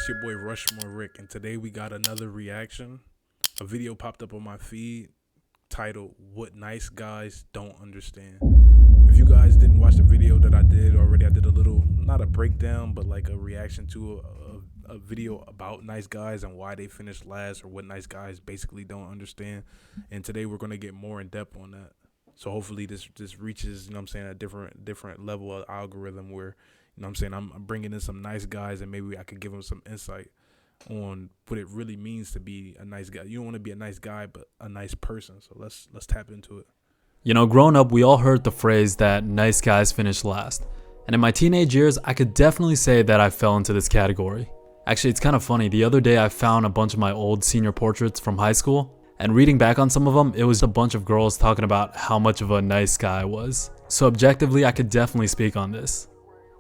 It's your boy RushMoreRick, and today we got another reaction. A video popped up on my feed titled "What Nice Guys Don't Understand." If you guys didn't watch the video that I did already, I did a little, not a breakdown, but like a reaction to a video about nice guys and why they finished last, or what nice guys basically don't understand. And today we're gonna get more in depth on that. So hopefully this reaches, a different level of algorithm where, I'm bringing in some nice guys, and maybe I could give them some insight on what it really means to be a nice guy. You don't want to be a nice guy, but a nice person. So let's tap into it. You know, growing up, we all heard the phrase that nice guys finish last. And in my teenage years, I could definitely say that I fell into this category. Actually, it's kind of funny. The other day, I found a bunch of my old senior portraits from high school. And reading back on some of them, it was a bunch of girls talking about how much of a nice guy I was. So objectively, I could definitely speak on this.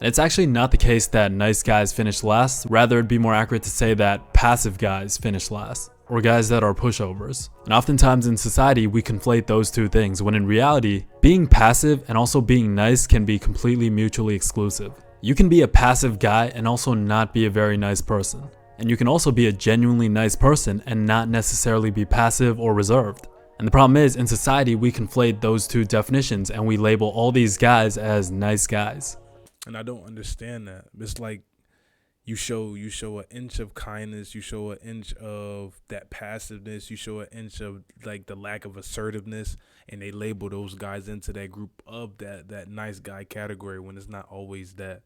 And it's actually not the case that nice guys finish last. Rather, it'd be more accurate to say that passive guys finish last, or guys that are pushovers. And oftentimes in society, we conflate those two things, when in reality, being passive and also being nice can be completely mutually exclusive. You can be a passive guy and also not be a very nice person. And you can also be a genuinely nice person and not necessarily be passive or reserved. And the problem is, in society, we conflate those two definitions and we label all these guys as nice guys. And I don't understand that. It's like you show an inch of kindness, you show an inch of that passiveness, you show an inch of like the lack of assertiveness, and they label those guys into that group of that nice guy category when it's not always that.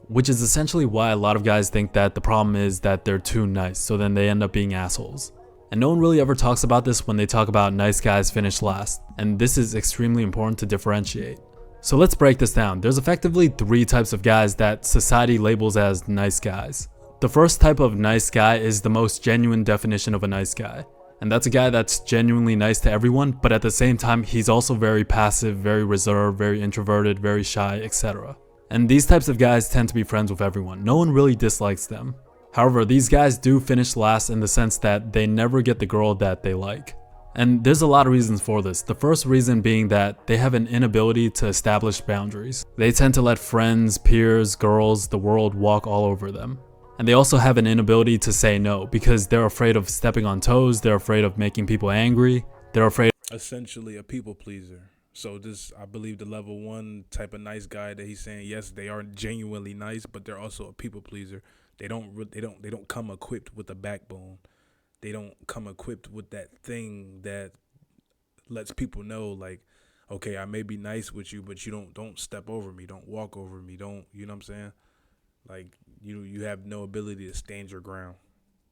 Which is essentially why a lot of guys think that the problem is that they're too nice, so then they end up being assholes. And no one really ever talks about this when they talk about nice guys finish last, and this is extremely important to differentiate. So let's break this down. There's effectively three types of guys that society labels as nice guys. The first type of nice guy is the most genuine definition of a nice guy. And that's a guy that's genuinely nice to everyone, but at the same time, he's also very passive, very reserved, very introverted, very shy, etc. And these types of guys tend to be friends with everyone. No one really dislikes them. However, these guys do finish last in the sense that they never get the girl that they like. And there's a lot of reasons for this. The first reason being that they have an inability to establish boundaries. They tend to let friends, peers, girls, the world walk all over them. And they also have an inability to say no because they're afraid of stepping on toes, they're afraid of making people angry, they're afraid. Essentially a people pleaser. So this, I believe, the level one type of nice guy that he's saying, yes, they are genuinely nice, but they're also a people pleaser. They don't come equipped with a backbone. They don't come equipped with that thing that lets people know, like, okay, I may be nice with you, but you don't step over me, don't walk over me, don't, you know what I'm saying? Like, you have no ability to stand your ground.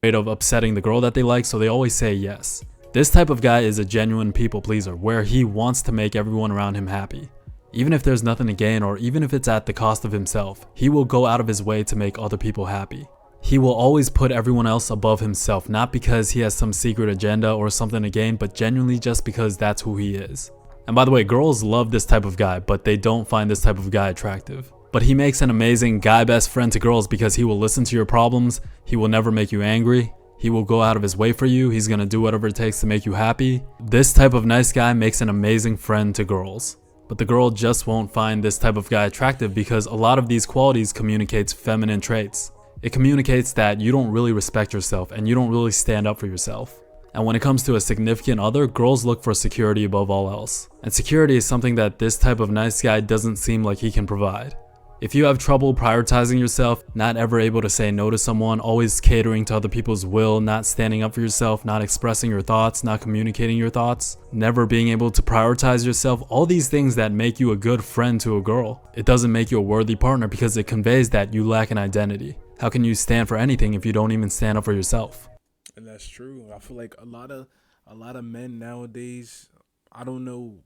Afraid of upsetting the girl that they like, so they always say yes. This type of guy is a genuine people pleaser, where he wants to make everyone around him happy. Even if there's nothing to gain, or even if it's at the cost of himself, he will go out of his way to make other people happy. He will always put everyone else above himself, not because he has some secret agenda or something to gain, but genuinely just because that's who he is. And by the way, girls love this type of guy, but they don't find this type of guy attractive. But he makes an amazing guy best friend to girls because he will listen to your problems, he will never make you angry, he will go out of his way for you, he's gonna do whatever it takes to make you happy. This type of nice guy makes an amazing friend to girls. But the girl just won't find this type of guy attractive because a lot of these qualities communicates feminine traits. It communicates that you don't really respect yourself and you don't really stand up for yourself. And when it comes to a significant other, girls look for security above all else. And security is something that this type of nice guy doesn't seem like he can provide. If you have trouble prioritizing yourself, not ever able to say no to someone, always catering to other people's will, not standing up for yourself, not expressing your thoughts, not communicating your thoughts, never being able to prioritize yourself, all these things that make you a good friend to a girl, it doesn't make you a worthy partner because it conveys that you lack an identity. How can you stand for anything if you don't even stand up for yourself? And that's true. I feel like a lot of men nowadays, I don't know.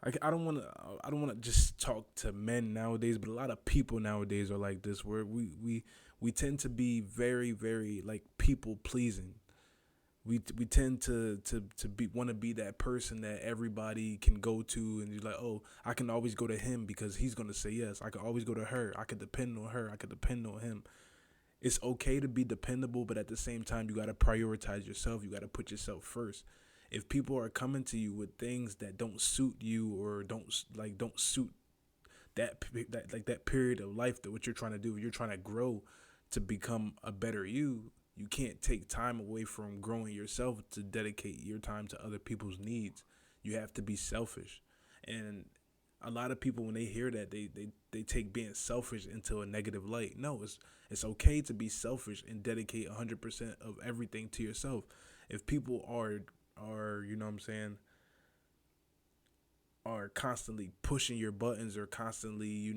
I don't want to just talk to men nowadays, but a lot of people nowadays are like this, where we tend to be very, very like people pleasing. We tend to want to be that person that everybody can go to, and you're like, oh, I can always go to him because he's gonna say yes. I can always go to her. I can depend on her. I can depend on him. It's okay to be dependable, but at the same time, you gotta prioritize yourself. You gotta put yourself first. If people are coming to you with things that don't suit you or don't suit that period of life, that what you're trying to do, you're trying to grow to become a better you. You can't take time away from growing yourself to dedicate your time to other people's needs. You have to be selfish. And a lot of people, when they hear that, they take being selfish into a negative light. No, it's okay to be selfish and dedicate 100% of everything to yourself. If people are you know what I'm saying, are constantly pushing your buttons or constantly,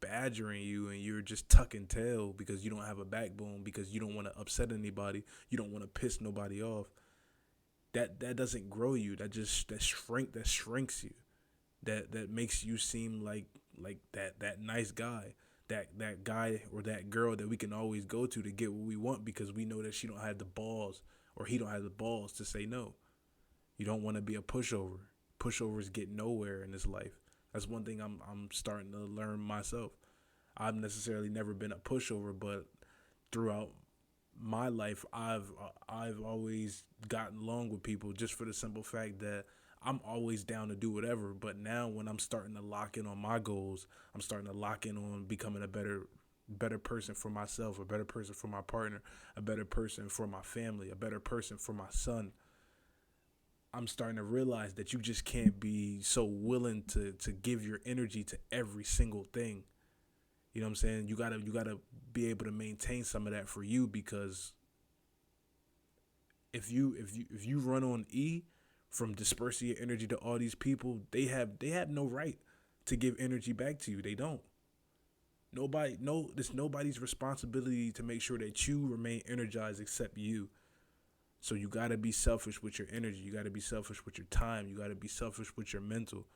badgering you, and you're just tucking tail because you don't have a backbone, because you don't want to upset anybody, you don't want to piss nobody off, that doesn't grow you. That shrinks you. That makes you seem like that nice guy, that guy or that girl that we can always go to get what we want, because we know that she don't have the balls, or he don't have the balls to say no. You don't want to be a pushover. Pushovers get nowhere in this life. That's one thing I'm starting to learn myself. I've necessarily never been a pushover, but throughout my life, I've always gotten along with people, just for the simple fact that I'm always down to do whatever. But now, when I'm starting to lock in on my goals, I'm starting to lock in on becoming a better person for myself, a better person for my partner, a better person for my family, a better person for my son. I'm starting to realize that you just can't be so willing to give your energy to every single thing. You know what I'm saying? You gotta be able to maintain some of that for you, because if you run on E from dispersing your energy to all these people, they have no right to give energy back to you. They don't. It's nobody's responsibility to make sure that you remain energized except you. So you got to be selfish with your energy. You got to be selfish with your time. You got to be selfish with your mental,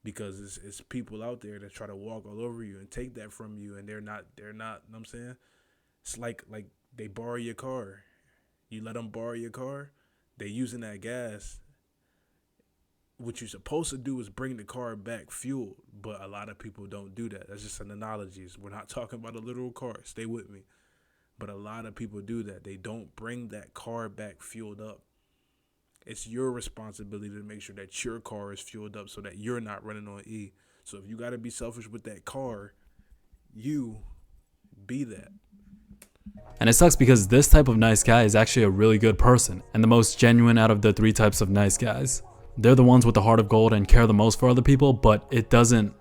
because it's people out there that try to walk all over you and take that from you, and they're not, you know what I'm saying? It's like they borrow your car. You let them borrow your car, they using that gas. What you're supposed to do is bring the car back fueled, but a lot of people don't do that. That's just an analogy. We're not talking about a literal car. Stay with me. But a lot of people do that. They don't bring that car back fueled up. It's your responsibility to make sure that your car is fueled up so that you're not running on E. So if you got to be selfish with that car, you be that. And it sucks because this type of nice guy is actually a really good person, and the most genuine out of the 3 types of nice guys. They're the ones with the heart of gold and care the most for other people, but it doesn't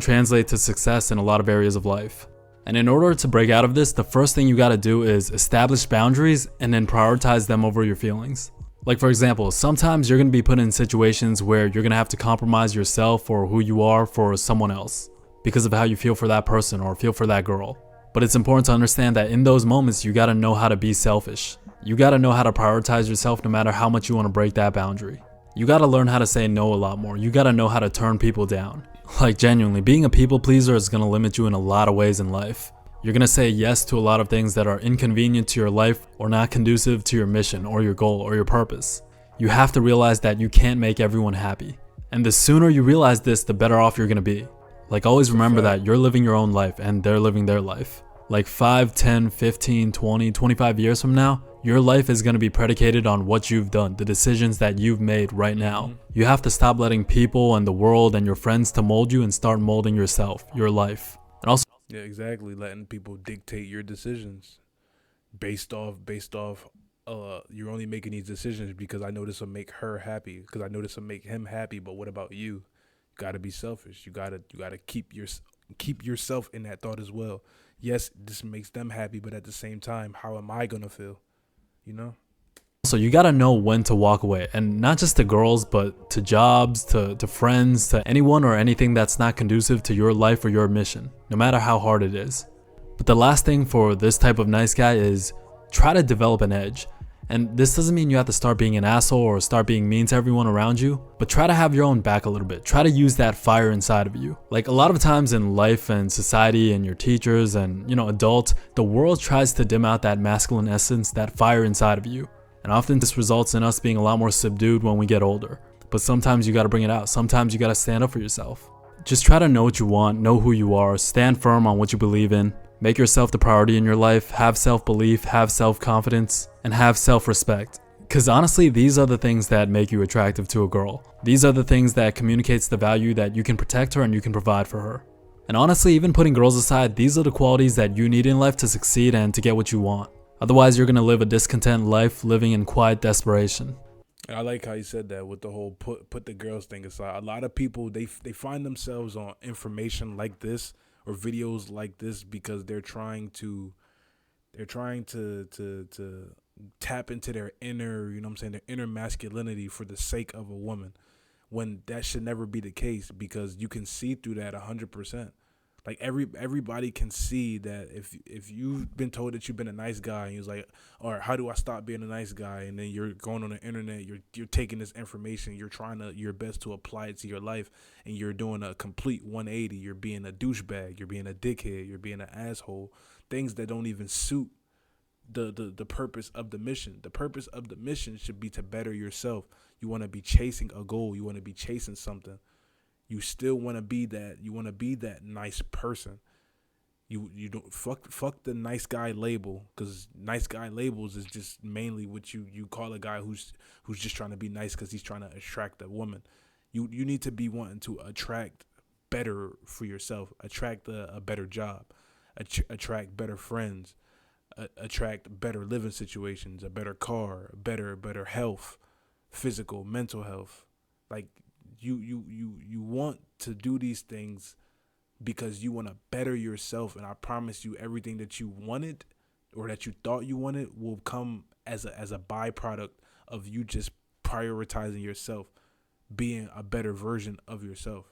translate to success in a lot of areas of life. And in order to break out of this, the first thing you gotta do is establish boundaries and then prioritize them over your feelings. Like, for example, sometimes you're gonna be put in situations where you're gonna have to compromise yourself or who you are for someone else because of how you feel for that person or feel for that girl. But it's important to understand that in those moments, you gotta know how to be selfish. You gotta know how to prioritize yourself no matter how much you wanna break that boundary. You gotta learn how to say no a lot more. You gotta know how to turn people down. Like, genuinely, being a people pleaser is gonna limit you in a lot of ways in life. You're gonna say yes to a lot of things that are inconvenient to your life or not conducive to your mission or your goal or your purpose. You have to realize that you can't make everyone happy. And the sooner you realize this, the better off you're gonna be. Like, always remember that you're living your own life and they're living their life. Like 5, 10, 15, 20, 25 years from now, your life is going to be predicated on what you've done, the decisions that you've made right now. You have to stop letting people and the world and your friends to mold you and start molding yourself, your life. And also, yeah, exactly. Letting people dictate your decisions based off you're only making these decisions because I know this will make her happy, because I know this will make him happy, but what about you? You got to be selfish. You got to keep yourself in that thought as well. Yes, this makes them happy, but at the same time, how am I going to feel? You know? So you gotta know when to walk away, and not just to girls, but to jobs, to friends, to anyone or anything that's not conducive to your life or your mission, no matter how hard it is. But the last thing for this type of nice guy is try to develop an edge. And this doesn't mean you have to start being an asshole or start being mean to everyone around you, but try to have your own back a little bit. Try to use that fire inside of you. Like, a lot of times in life and society and your teachers and, adults, the world tries to dim out that masculine essence, that fire inside of you. And often this results in us being a lot more subdued when we get older. But sometimes you gotta bring it out. Sometimes you gotta stand up for yourself. Just try to know what you want, know who you are, stand firm on what you believe in. Make yourself the priority in your life, have self-belief, have self-confidence, and have self-respect. Because honestly, these are the things that make you attractive to a girl. These are the things that communicates the value that you can protect her and you can provide for her. And honestly, even putting girls aside, these are the qualities that you need in life to succeed and to get what you want. Otherwise, you're gonna live a discontent life living in quiet desperation. I like how you said that with the whole put the girls thing aside. A lot of people they find themselves on information like this or videos like this because they're trying to tap into their inner, you know what I'm saying, their inner masculinity for the sake of a woman, when that should never be the case, because you can see through that 100%. Like everybody can see that if you've been told that you've been a nice guy and you're like, or how do I stop being a nice guy? And then you're going on the internet, you're taking this information, you're trying to your best to apply it to your life, and you're doing a complete 180. You're being a douchebag, you're being a dickhead, you're being an asshole, things that don't even suit the purpose of the mission. The purpose of the mission should be to better yourself. You want to be chasing a goal, you want to be chasing something. You still want to be that. You want to be that nice person. You don't fuck the nice guy label, because nice guy labels is just mainly what you call a guy who's just trying to be nice because he's trying to attract a woman. You need to be wanting to attract better for yourself, attract a better job, attract better friends, attract better living situations, a better car, better health, physical, mental health. Like you want to do these things because you want to better yourself, and I promise you, everything that you wanted or that you thought you wanted will come as a byproduct of you just prioritizing yourself, being a better version of yourself.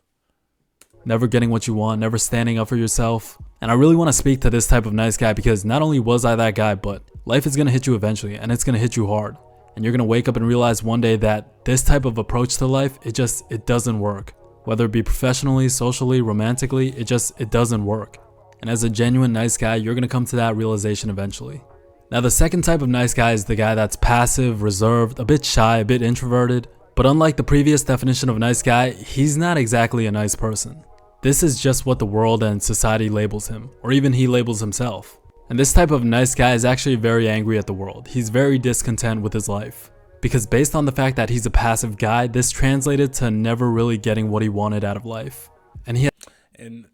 Never getting what you want, never standing up for yourself. And I really want to speak to this type of nice guy, because not only was I that guy, but life is going to hit you eventually, and it's going to hit you hard. And you're going to wake up and realize one day that this type of approach to life, it doesn't work. Whether it be professionally, socially, romantically, it doesn't work. And as a genuine nice guy, you're going to come to that realization eventually. Now, the second type of nice guy is the guy that's passive, reserved, a bit shy, a bit introverted. But unlike the previous definition of a nice guy, he's not exactly a nice person. This is just what the world and society labels him, or even he labels himself. And this type of nice guy is actually very angry at the world. He's very discontent with his life. Because based on the fact that he's a passive guy, this translated to never really getting what he wanted out of life. And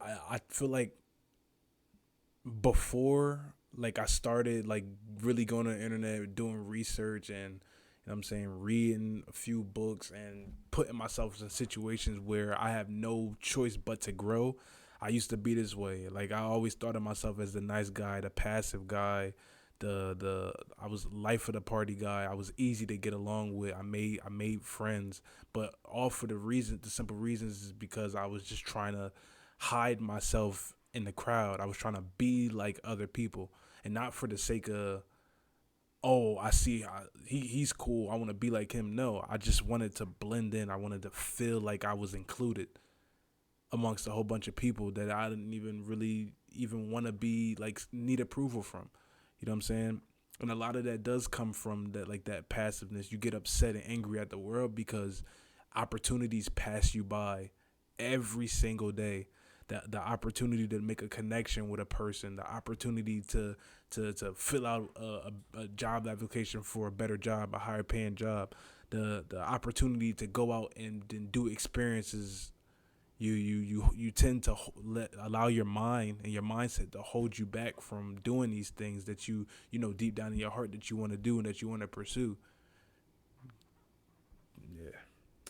I feel like before I started really going on the internet, doing research, and you know what I'm saying, reading a few books and putting myself in situations where I have no choice but to grow, I used to be this way. Like, I always thought of myself as the nice guy, the passive guy, I was life of the party guy. I was easy to get along with. I made friends, but all for the simple reasons is because I was just trying to hide myself in the crowd. I was trying to be like other people, and not for the sake of, oh, I see he's cool, I want to be like him. No, I just wanted to blend in. I wanted to feel like I was included amongst a whole bunch of people that I didn't even really want to be need approval from. You know what I'm saying? And a lot of that does come from that passiveness. You get upset and angry at the world because opportunities pass you by every single day. The opportunity to make a connection with a person, the opportunity to fill out a job application for a better job, a higher paying job, the opportunity to go out and do experiences. You tend to allow your mind and your mindset to hold you back from doing these things that you know deep down in your heart that you want to do and that you want to pursue. Yeah.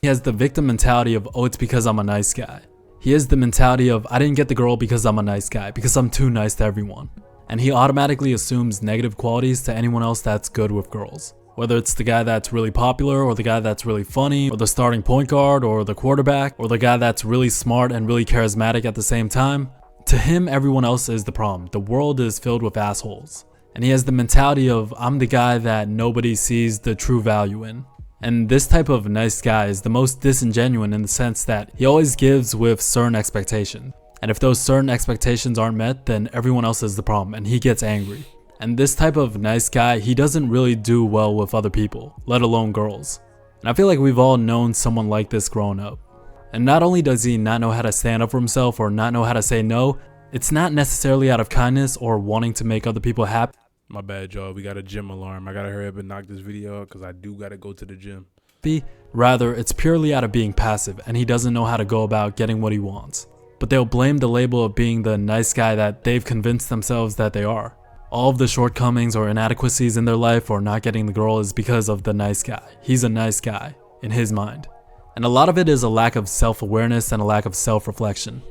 he has the victim mentality of, oh, it's because I'm a nice guy. He has the mentality of, I didn't get the girl because I'm a nice guy, because I'm too nice to everyone. And he automatically assumes negative qualities to anyone else that's good with girls. Whether it's the guy that's really popular, or the guy that's really funny, or the starting point guard, or the quarterback, or the guy that's really smart and really charismatic at the same time. To him, everyone else is the problem. The world is filled with assholes. And he has the mentality of, I'm the guy that nobody sees the true value in. And this type of nice guy is the most disingenuous in the sense that he always gives with certain expectations. And if those certain expectations aren't met, then everyone else is the problem and he gets angry. And this type of nice guy, he doesn't really do well with other people, let alone girls. And I feel like we've all known someone like this growing up. And not only does he not know how to stand up for himself or not know how to say no, it's not necessarily out of kindness or wanting to make other people happy. My bad, y'all. We got a gym alarm. I gotta hurry up and knock this video out because I do gotta go to the gym. Rather, it's purely out of being passive and he doesn't know how to go about getting what he wants. but they'll blame the label of being the nice guy that they've convinced themselves that they are. All of the shortcomings or inadequacies in their life or not getting the girl is because of the nice guy. He's a nice guy in his mind. And a lot of it is a lack of self-awareness and a lack of self-reflection.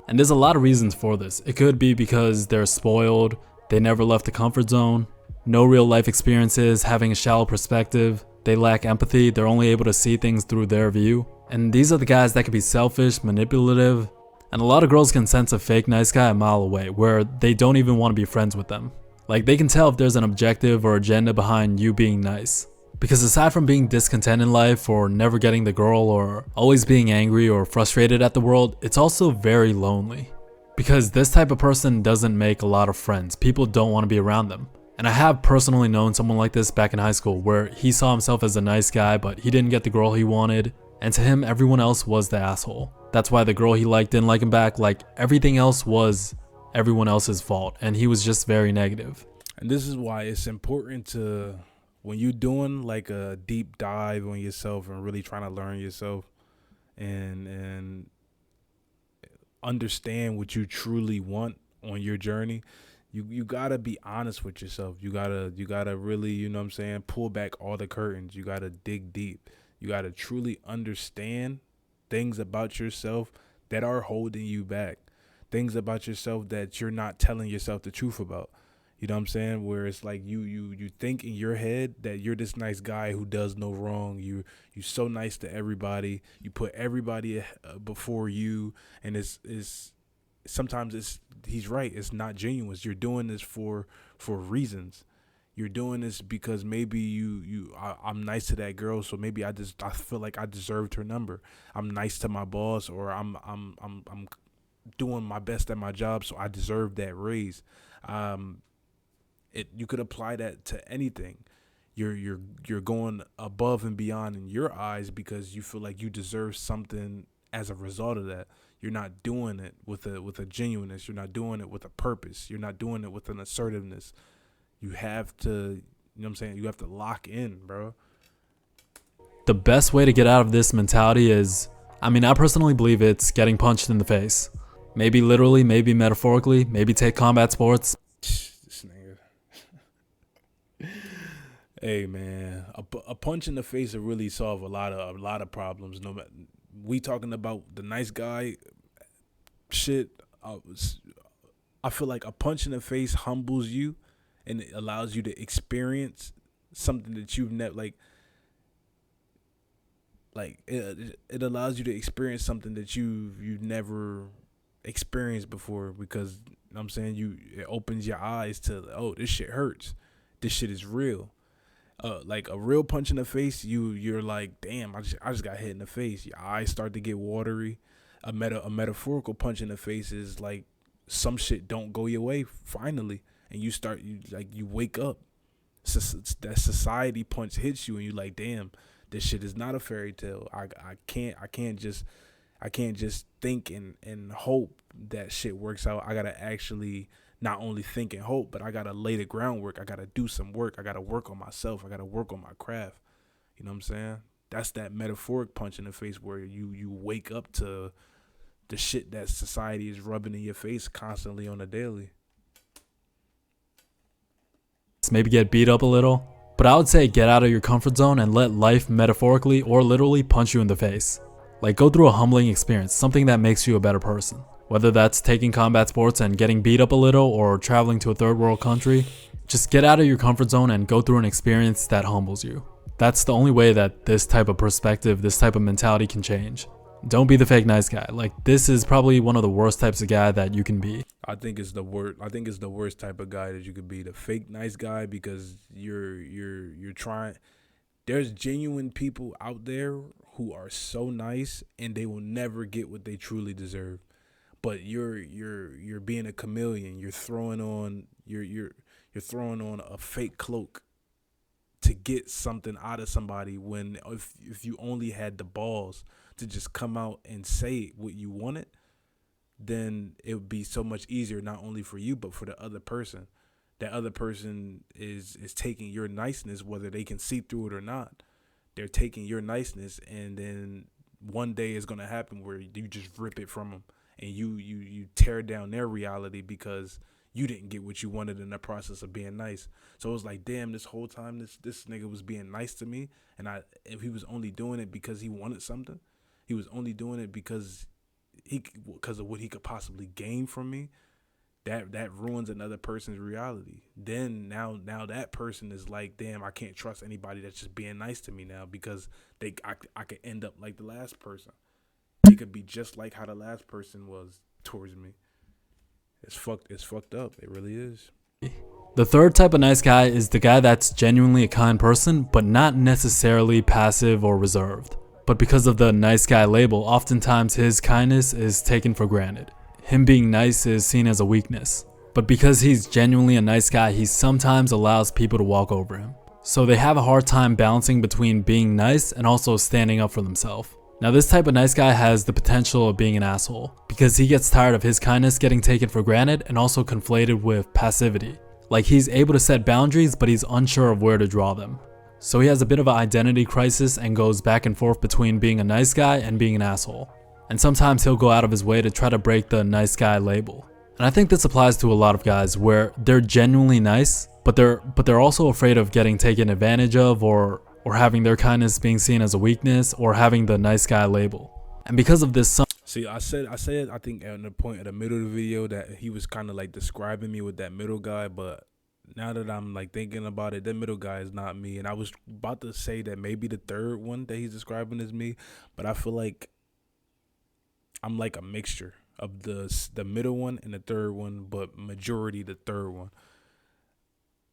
And there's a lot of reasons for this. It could be because they're spoiled, they never left the comfort zone, no real life experiences, having a shallow perspective, they lack empathy, they're only able to see things through their view. And these are the guys that can be selfish, manipulative, and a lot of girls can sense a fake nice guy a mile away, where they don't even want to be friends with them. Like, they can tell if there's an objective or agenda behind you being nice. Because aside from being discontent in life or never getting the girl or always being angry or frustrated at the world, it's also very lonely. Because this type of person doesn't make a lot of friends. People don't want to be around them. And I have personally known someone like this back in high school, where he saw himself as a nice guy, but he didn't get the girl he wanted. And to him, everyone else was the asshole. That's why the girl he liked didn't like him back. Like, everything else was everyone else's fault, and he was just very negative. And this is why it's important to, when you're doing like a deep dive on yourself and really trying to learn yourself and understand what you truly want on your journey, you gotta be honest with yourself. You gotta really, you know what I'm saying, pull back all the curtains. You gotta dig deep. You gotta truly understand things about yourself that are holding you back. Things about yourself that you're not telling yourself the truth about. You know what I'm saying? Where it's like you think in your head that you're this nice guy who does no wrong. You so nice to everybody. You put everybody before you, and it's sometimes he's right. It's not genuine. You're doing this for reasons. You're doing this because maybe I'm nice to that girl, so maybe I feel like I deserved her number. I'm nice to my boss, or I'm doing my best at my job, so I deserve that raise. You could apply that to anything. You're going above and beyond in your eyes because you feel like you deserve something as a result of that. You're not doing it with a genuineness. You're not doing it with a purpose. You're not doing it with an assertiveness. You have to, you know what I'm saying? You have to lock in, bro. The best way to get out of this mentality is, I personally believe it's getting punched in the face. Maybe literally, maybe metaphorically, maybe take combat sports. This nigga. Hey man, a punch in the face will really solve a lot of problems. No matter, we talking about the nice guy shit. I feel like a punch in the face humbles you, and it allows you to experience something that you've never it allows you to experience something that you've never experienced before, because you know what I'm saying, it opens your eyes to, oh, this shit hurts. This shit is real. Like a real punch in the face, you're like, damn, I just got hit in the face. Your eyes start to get watery. A metaphorical punch in the face is like some shit don't go your way finally, and you wake up. That society punch hits you, and you're like, damn, this shit is not a fairy tale. I can't just think and hope that shit works out. I gotta actually not only think and hope, but I gotta lay the groundwork. I gotta do some work. I gotta work on myself. I gotta work on my craft. You know what I'm saying? That's that metaphoric punch in the face where you wake up to the shit that society is rubbing in your face constantly on a daily. Maybe get beat up a little, but I would say get out of your comfort zone and let life metaphorically or literally punch you in the face. Like, go through a humbling experience, something that makes you a better person. Whether that's taking combat sports and getting beat up a little, or traveling to a third world country, just get out of your comfort zone and go through an experience that humbles you. That's the only way that this type of perspective, this type of mentality can change. Don't be the fake nice guy. Like, this is probably one of the worst types of guy that you can be. I think it's the worst type of guy that you could be, the fake nice guy, because you're trying. There's genuine people out there who are so nice and they will never get what they truly deserve. But you're being a chameleon. You're throwing on a fake cloak to get something out of somebody, when if you only had the balls to just come out and say what you wanted, then it would be so much easier, not only for you but for the other person. That other person is taking your niceness, whether they can see through it or not. They're taking your niceness, and then one day is going to happen where you just rip it from them, and you tear down their reality because you didn't get what you wanted in the process of being nice. So it was like, damn, this whole time this nigga was being nice to me, and if he was only doing it because he wanted something, he was only doing it because of what he could possibly gain from me. That ruins another person's reality. Then now that person is like, damn, I can't trust anybody that's just being nice to me now, because I could end up like the last person. They could be just like how the last person was towards me. It's fucked up. It really is. The third type of nice guy is the guy that's genuinely a kind person, but not necessarily passive or reserved. But because of the nice guy label, oftentimes his kindness is taken for granted. Him being nice is seen as a weakness. But because he's genuinely a nice guy, he sometimes allows people to walk over him. So they have a hard time balancing between being nice and also standing up for themselves. Now this type of nice guy has the potential of being an asshole, because he gets tired of his kindness getting taken for granted and also conflated with passivity. Like, he's able to set boundaries, but he's unsure of where to draw them. So he has a bit of an identity crisis and goes back and forth between being a nice guy and being an asshole. And sometimes he'll go out of his way to try to break the nice guy label. And I think this applies to a lot of guys where they're genuinely nice, but they're also afraid of getting taken advantage of, or having their kindness being seen as a weakness, or having the nice guy label. And because of this, See, I said I think at the point at the middle of the video that he was kind of like describing me with that middle guy, but now that I'm like thinking about it, that middle guy is not me. And I was about to say that maybe the third one that he's describing is me, but I feel like I'm like a mixture of the middle one and the third one, but majority the third one.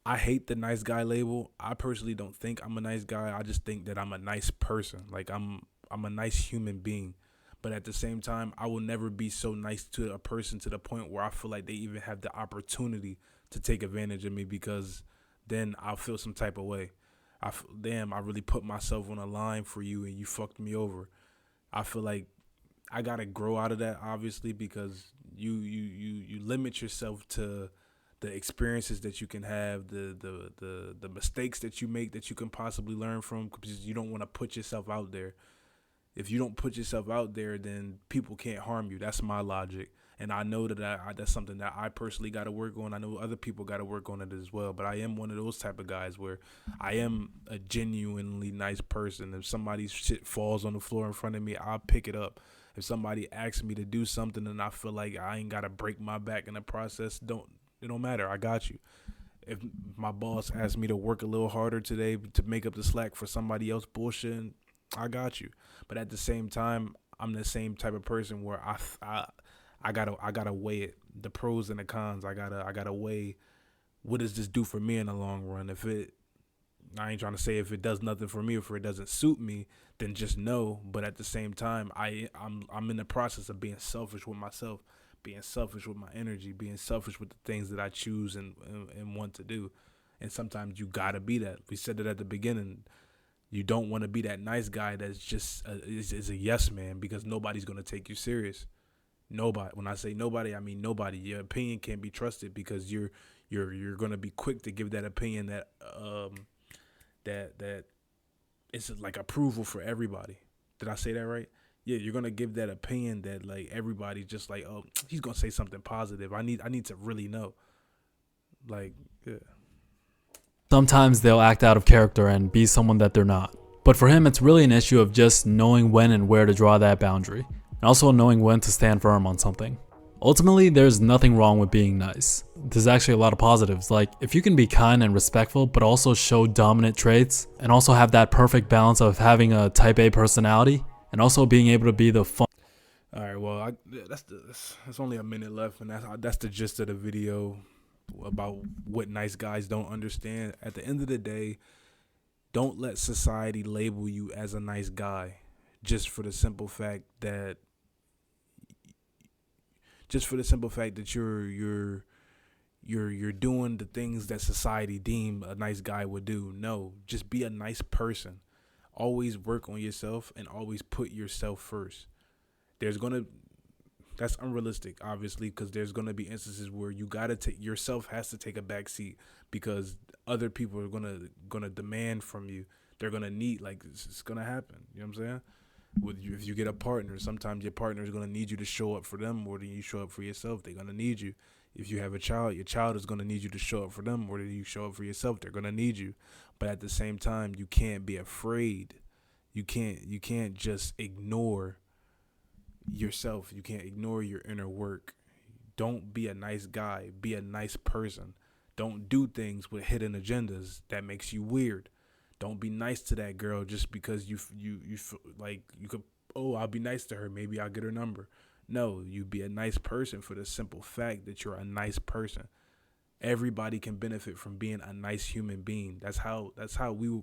I hate the nice guy label. I personally don't think I'm a nice guy. I just think that I'm a nice person. Like, I'm a nice human being. But at the same time, I will never be so nice to a person to the point where I feel like they even have the opportunity to take advantage of me, because then I'll feel some type of way. Damn, I really put myself on a line for you and you fucked me over. I feel like I gotta grow out of that, obviously, because you limit yourself to the experiences that you can have, the mistakes that you make that you can possibly learn from, because you don't want to put yourself out there. If you don't put yourself out there, then people can't harm you. That's my logic. And I know that that's something that I personally got to work on. I know other people got to work on it as well. But I am one of those type of guys where I am a genuinely nice person. If somebody's shit falls on the floor in front of me, I'll pick it up. If somebody asks me to do something and I feel like I ain't got to break my back in the process, it don't matter. I got you. If my boss asks me to work a little harder today to make up the slack for somebody else bullshitting, I got you. But at the same time, I'm the same type of person where I gotta weigh it, the pros and the cons. I gotta weigh, what does this do for me in the long run. I ain't trying to say if it does nothing for me, or if it doesn't suit me, then just no. But at the same time, I'm in the process of being selfish with myself, being selfish with my energy, being selfish with the things that I choose and want to do. And sometimes you gotta be that. We said it at the beginning. You don't want to be that nice guy that's just is a yes man, because nobody's gonna take you serious. Nobody. When I say nobody, I mean nobody. Your opinion can't be trusted, because you're gonna be quick to give that opinion that that it's like approval for everybody. Did I say that right? Yeah, you're gonna give that opinion that like everybody's just like, oh, he's gonna say something positive. I need to really know. Like, yeah. sometimes they'll act out of character and be someone that they're not. But for him, it's really an issue of just knowing when and where to draw that boundary, and also knowing when to stand firm on something. Ultimately, there's nothing wrong with being nice. There's actually a lot of positives. Like, if you can be kind and respectful, but also show dominant traits, and also have that perfect balance of having a type A personality, and also being able to be the fun. All right, well, that's only a minute left, and that's the gist of the video about what nice guys don't understand. At the end of the day, don't let society label you as a nice guy just for the simple fact that you're doing the things that society deem a nice guy would do. No, just be a nice person. Always work on yourself and always put yourself first. That's unrealistic, obviously, because there's gonna be instances where you gotta take yourself has to take a back seat, because other people are gonna demand from you. They're gonna need, like, it's gonna happen. You know what I'm saying? If you get a partner, sometimes your partner is gonna need you to show up for them more than you show up for yourself. They're gonna need you. If you have a child, your child is gonna need you to show up for them more than you show up for yourself. They're gonna need you, but at the same time, you can't be afraid. You can't just ignore yourself. You can't ignore your inner work. Don't be a nice guy. Be a nice person. Don't do things with hidden agendas that makes you weird. Don't be nice to that girl just because you feel like you could. Oh, I'll be nice to her. Maybe I'll get her number. No, you be a nice person for the simple fact that you're a nice person. Everybody can benefit from being a nice human being. That's how we.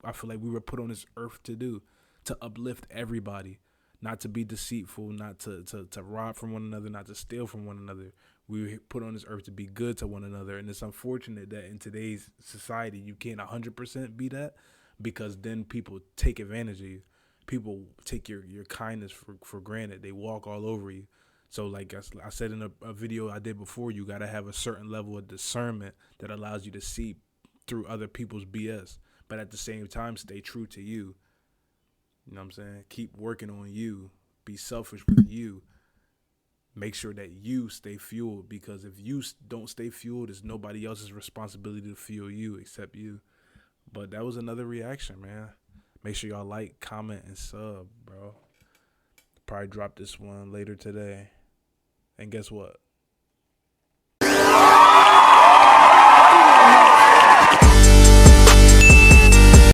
I feel like we were put on this earth to do, to uplift everybody, not to be deceitful, not to rob from one another, not to steal from one another. We were put on this earth to be good to one another, and it's unfortunate that in today's society you can't 100% be that, because then people take advantage of you. People take your kindness for granted. They walk all over you. So like I said in a video I did before, you got to have a certain level of discernment that allows you to see through other people's BS, but at the same time stay true to you. You know what I'm saying? Keep working on you. Be selfish with you. Make sure that you stay fueled, because if you don't stay fueled, it's nobody else's responsibility to fuel you except you. But that was another reaction, man. Make sure y'all like, comment, and sub, bro. Probably drop this one later today. And guess what?